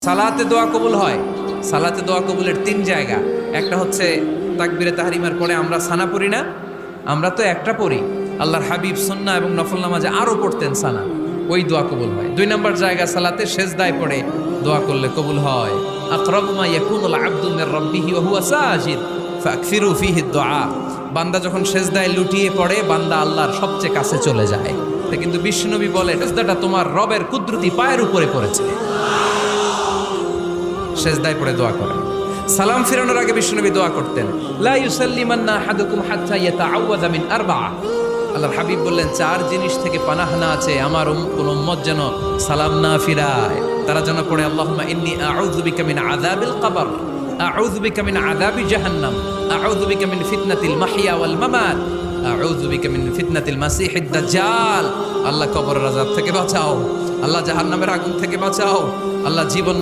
সালাতে দোয়া কবুল হয়। সালাতে দোয়া কবুলের তিন জায়গা। একটা হচ্ছে তাকবীরে তাহরিমার পরে আমরা সানা পড়ি না, আমরা তো একটা পড়ি, আল্লাহর হাবিব সুন্নাহ এবং নফল নামাজে আরও পড়তেন সানা, ওই দোয়া কবুল হয়। দুই নম্বর জায়গা সালাতে সেজদায় পড়ে দোয়া করলে কবুল হয়। আকরাবু মা ইয়াকুনুল আবদু মির রাব্বিহি ওয়া হুয়া সাজিদ ফাকসিরু ফীহি দুআ। বান্দা যখন সেজদায় লুটিয়ে পড়ে বান্দা আল্লাহর সবচেয়ে কাছে চলে যায়। তা কিন্তু বিশ্বনবী বলে সেজদাটা তোমার রবের কুদরতি পায়ের উপরে পড়েছে। সেজদায় পড়ে দোয়া করেন। সালাম ফিরানোর আগে বিশ্বনবী দোয়া করতেন, লা ইউসাল্লিমান্না আহাদুকুম হাত্তা ইয়াতাআওয়াযা মিন আরবা'a। আল্লাহর হাবিব বললেন, চার জিনিস থেকে পানাহ না আছে আমার কোন উম্মত যেন সালাম না ফিরায়। তারা যেন পড়ে আল্লাহুম্মা ইন্নী আউযু বিকা মিন আযাবিল কবর, আউযু বিকা মিন আযাবি জাহান্নাম, আউযু বিকা মিন ফিতনাতিল মাহইয়া ওয়াল মামাত, আউযু বিকা মিন ফিতনাতিল মাসিহিদ দাজ্জাল। আল্লাহ কবরের আযাব থেকে বাঁচাও, আল্লাহ জাহান্নামের আগুন থেকে বাঁচাও, আল্লাহ জীবন